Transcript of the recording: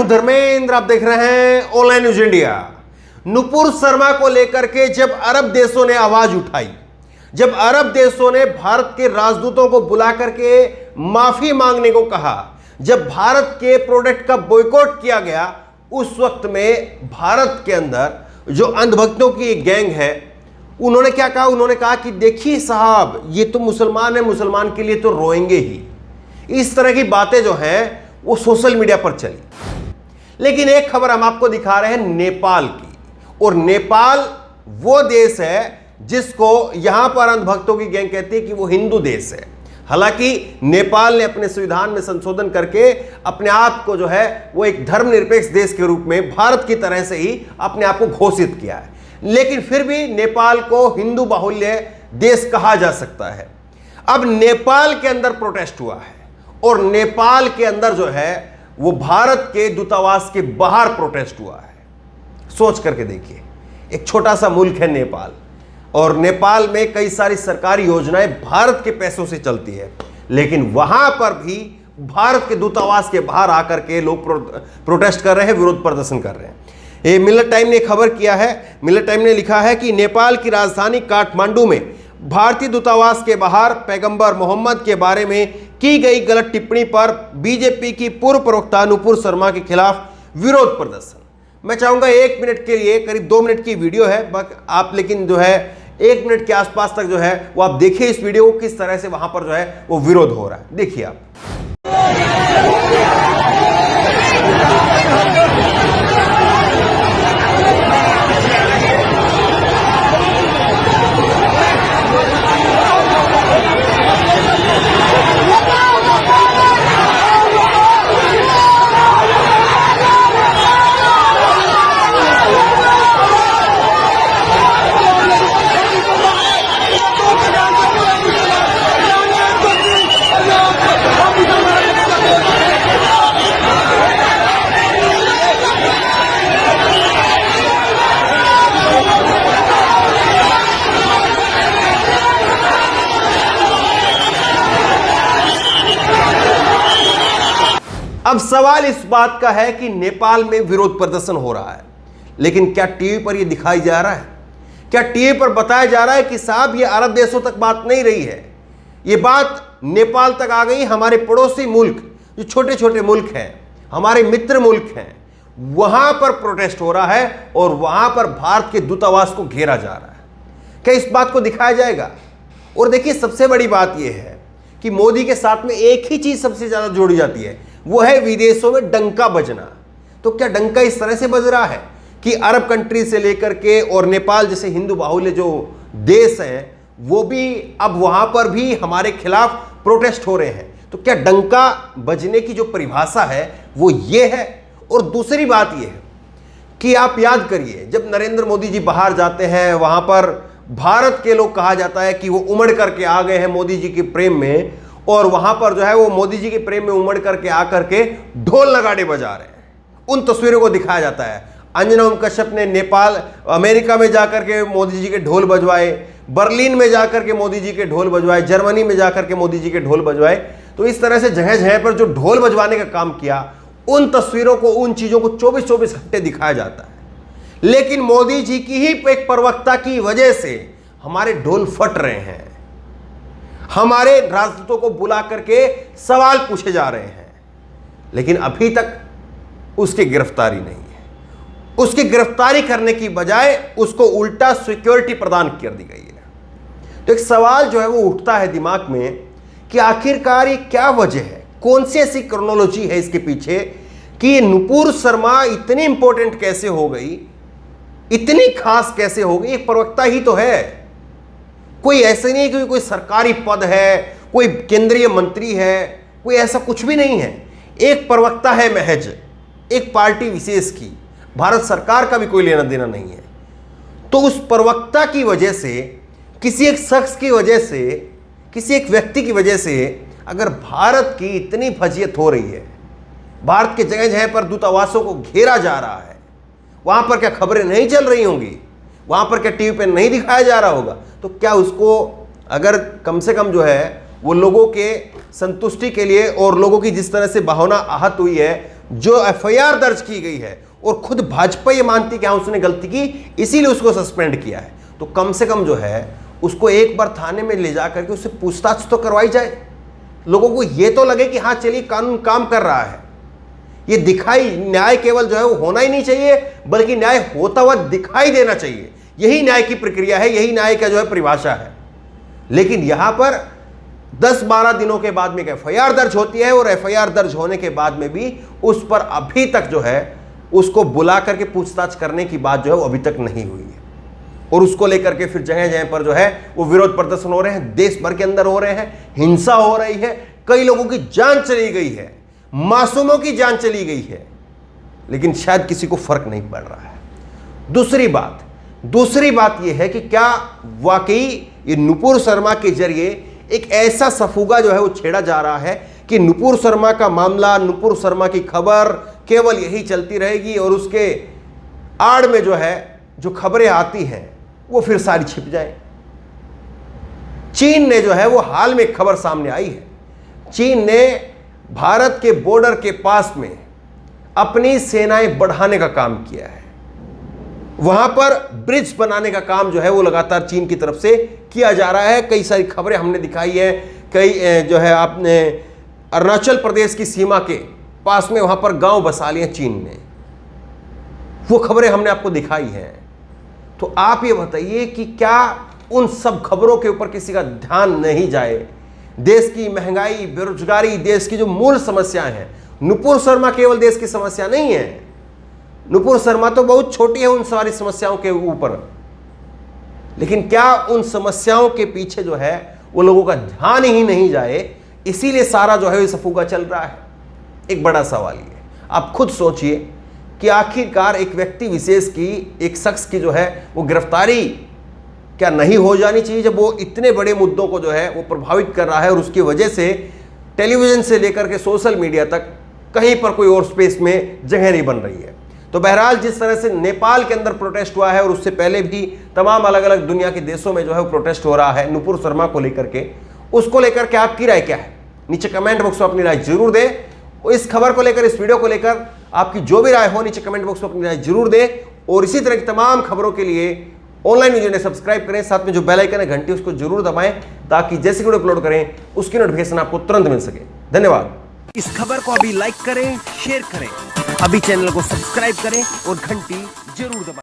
हूं धर्मेंद्र, आप देख रहे हैं online news India. Nupur Sharma को लेकर के जब अरब देशों ने आवाज उठाई, जब अरब देशों ने भारत के राजदूतों को बुला करके माफी मांगने को कहा, जब भारत के प्रोडक्ट का बॉयकॉट किया गया, उस वक्त में भारत के अंदर जो अंधभक्तों की एक गैंग है, उन्होंने क्या कहा? उन्होंने कहा कि देखिए साहब, ये तो मुसलमान है, मुसलमान के लिए तो रोएंगे ही। इस तरह की बातें जो हैं वो सोशल मीडिया पर चली। लेकिन एक खबर हम आपको दिखा रहे हैं नेपाल की, और नेपाल वो देश है जिसको यहां पर अंधभक्तों की गैंग कहती है कि वो हिंदू देश है। हालांकि नेपाल ने अपने संविधान में संशोधन करके अपने आप को जो है वो एक धर्मनिरपेक्ष देश के रूप में भारत की तरह से ही अपने आप को घोषित किया है, लेकिन फिर भी नेपाल को हिंदू बाहुल्य देश कहा जा सकता है। अब नेपाल के अंदर प्रोटेस्ट हुआ है, और नेपाल के अंदर जो है वो भारत के दूतावास के बाहर प्रोटेस्ट हुआ है। सोच करके देखिए, एक छोटा सा मुल्क है नेपाल, और नेपाल में कई सारी सरकारी योजनाएं भारत के पैसों से चलती है, लेकिन वहां पर भी भारत के दूतावास के बाहर आकर के लोग प्रोटेस्ट कर रहे हैं, विरोध प्रदर्शन कर रहे हैं। ये मिलत टाइम ने खबर किया है। मिलत टाइम ने लिखा है कि नेपाल की राजधानी काठमांडू में भारतीय दूतावास के बाहर पैगंबर मोहम्मद के बारे में की गई गलत टिप्पणी पर बीजेपी की पूर्व प्रवक्ता नुपुर शर्मा के खिलाफ विरोध प्रदर्शन। मैं चाहूंगा 1 मिनट के लिए, करीब 2 मिनट की वीडियो है, आप लेकिन जो है 1 मिनट के आसपास तक जो है वो आप देखिए इस वीडियो को, किस तरह से वहां पर जो है वो विरोध हो रहा है। देखिए आप। अब सवाल इस बात का है कि नेपाल में विरोध प्रदर्शन हो रहा है, लेकिन क्या टीवी पर यह दिखाई जा रहा है? क्या टीवी पर बताया जा रहा है कि साहब ये अरब देशों तक बात नहीं रही है, ये बात नेपाल तक आ गई? हमारे पड़ोसी मुल्क, जो छोटे छोटे मुल्क हैं, हमारे मित्र मुल्क हैं, वहां पर प्रोटेस्ट हो रहा है, और वहां पर भारत के दूतावास को घेरा जा रहा है। क्या इस बात को दिखाया जाएगा? और देखिए, सबसे बड़ी बात यह है कि मोदी के साथ में एक ही चीज सबसे ज्यादा जोड़ी जाती है, वो है विदेशों में डंका बजना। तो क्या डंका इस तरह से बज रहा है कि अरब कंट्री से लेकर के और नेपाल जैसे हिंदू बाहुल्य जो देश हैं, वो भी अब वहां पर भी हमारे खिलाफ प्रोटेस्ट हो रहे हैं? तो क्या डंका बजने की जो परिभाषा है वो ये है? और दूसरी बात ये है कि आप याद करिए, जब नरेंद्र मोदी जी बाहर जाते हैं, वहां पर भारत के लोग कहा जाता है कि वो उमड़ करके आ गए हैं मोदी जी के प्रेम में, और वहां पर जो है वो मोदी जी के प्रेम में उमड़ करके आकर के ढोल नगाड़े बजा रहे हैं। उन तस्वीरों को दिखाया जाता है। अंजना ओम कश्यप ने नेपाल, अमेरिका में जाकर के मोदी जी के ढोल बजवाए, बर्लिन में जाकर के मोदी जी के ढोल बजवाए, जर्मनी में जाकर के मोदी जी के ढोल बजवाए। तो इस तरह से जगह जगह पर जो ढोल बजवाने का काम किया, उन तस्वीरों को, उन चीजों को 24-24 घंटे दिखाया जाता है। लेकिन मोदी जी की ही एक प्रवक्ता की वजह से हमारे ढोल फट रहे हैं, हमारे राजदूतों को बुला करके सवाल पूछे जा रहे हैं, लेकिन अभी तक उसकी गिरफ्तारी नहीं है। उसकी गिरफ्तारी करने की बजाय उसको उल्टा सिक्योरिटी प्रदान कर दी गई है। तो एक सवाल जो है वो उठता है दिमाग में कि आखिरकार ये क्या वजह है, कौन सी ऐसी क्रोनोलॉजी है इसके पीछे कि ये नुपुर शर्मा इतनी इंपॉर्टेंट कैसे हो गई, इतनी खास कैसे हो गई? एक प्रवक्ता ही तो है, कोई ऐसे नहीं कि कोई सरकारी पद है, कोई केंद्रीय मंत्री है, कोई ऐसा कुछ भी नहीं है। एक प्रवक्ता है महज, एक पार्टी विशेष की, भारत सरकार का भी कोई लेना देना नहीं है। तो उस प्रवक्ता की वजह से, किसी एक शख्स की वजह से, किसी एक व्यक्ति की वजह से अगर भारत की इतनी फजीयत हो रही है, भारत के जगह जगह पर दूतावासों को घेरा जा रहा है, वहां पर क्या खबरें नहीं चल रही होंगी? वहां पर क्या टीवी पे नहीं दिखाया जा रहा होगा? तो क्या उसको अगर कम से कम जो है वो लोगों के संतुष्टि के लिए, और लोगों की जिस तरह से भावना आहत हुई है, जो एफआईआर दर्ज की गई है और खुद भाजपा ये मानती कि हाँ उसने गलती की, इसीलिए उसको सस्पेंड किया है, तो कम से कम जो है उसको एक बार थाने में ले जा करके उससे पूछताछ तो करवाई जाए। लोगों को ये तो लगे कि हाँ चलिए कानून काम कर रहा है। ये दिखाई, न्याय केवल जो है वो होना ही नहीं चाहिए, बल्कि न्याय होता हुआ दिखाई देना चाहिए। यही न्याय की प्रक्रिया है, यही न्याय का जो है परिभाषा है। लेकिन यहां पर 10-12 दिनों के बाद में एक एफआईआर दर्ज होती है और एफआईआर दर्ज होने के बाद में भी उस पर अभी तक जो है उसको बुला करके पूछताछ करने की बात जो है वो अभी तक नहीं हुई है। और उसको लेकर के फिर जगह जगह पर जो है वो विरोध प्रदर्शन हो रहे हैं, देश भर के अंदर हो रहे हैं, हिंसा हो रही है, कई लोगों की जान चली गई है, मासूमों की जान चली गई है, लेकिन शायद किसी को फर्क नहीं पड़ रहा है। दूसरी बात यह है कि क्या वाकई ये नुपुर शर्मा के जरिए एक ऐसा सफुगा जो है वो छेड़ा जा रहा है कि नुपुर शर्मा का मामला, नुपुर शर्मा की खबर केवल यही चलती रहेगी और उसके आड़ में जो है जो खबरें आती हैं वो फिर सारी छिप जाए। चीन ने जो है वो हाल में खबर सामने आई है, चीन ने भारत के बॉर्डर के पास में अपनी सेनाएं बढ़ाने का काम किया है। वहां पर ब्रिज बनाने का काम जो है वो लगातार चीन की तरफ से किया जा रहा है। कई सारी खबरें हमने दिखाई है, कई जो है आपने अरुणाचल प्रदेश की सीमा के पास में वहां पर गांव बसा लिए चीन ने, वो खबरें हमने आपको दिखाई हैं। तो आप ये बताइए कि क्या उन सब खबरों के ऊपर किसी का ध्यान नहीं जाए? देश की महंगाई, बेरोजगारी, देश की जो मूल समस्याएं हैं, नुपुर शर्मा केवल देश की समस्या नहीं है, नुपुर शर्मा तो बहुत छोटी है उन सारी समस्याओं के ऊपर, लेकिन क्या उन समस्याओं के पीछे जो है वो लोगों का ध्यान ही नहीं जाए, इसीलिए सारा जो है ये सफुगा चल रहा है? एक बड़ा सवाल ये, आप खुद सोचिए कि आखिरकार एक व्यक्ति विशेष की, एक शख्स की जो है वो गिरफ्तारी क्या नहीं हो जानी चाहिए जब वो इतने बड़े मुद्दों को जो है वो प्रभावित कर रहा है और उसकी वजह से टेलीविजन से लेकर के सोशल मीडिया तक कहीं पर कोई और स्पेस में जगह नहीं बन रही है। तो बहरहाल जिस तरह से नेपाल के अंदर प्रोटेस्ट हुआ है और उससे पहले भी तमाम अलग अलग दुनिया के देशों में जो है वो प्रोटेस्ट हो रहा है नुपुर शर्मा को लेकर के, उसको लेकर के आपकी राय क्या है? नीचे कमेंट बॉक्स में अपनी राय जरूर दें। इस खबर को लेकर, इस वीडियो को लेकर आपकी जो भी राय हो नीचे कमेंट बॉक्स में अपनी राय जरूर दें। और इसी तरह की तमाम खबरों के लिए ऑनलाइन न्यूज़ ने सब्सक्राइब करें, साथ में जो बेल आइकन है घंटी उसको जरूर दबाएं ताकि जैसे वीडियो अपलोड करें उसकी नोटिफिकेशन आपको तुरंत मिल सके। धन्यवाद। इस खबर को अभी लाइक करें, शेयर करें, अभी चैनल को सब्सक्राइब करें और घंटी जरूर दबाएं।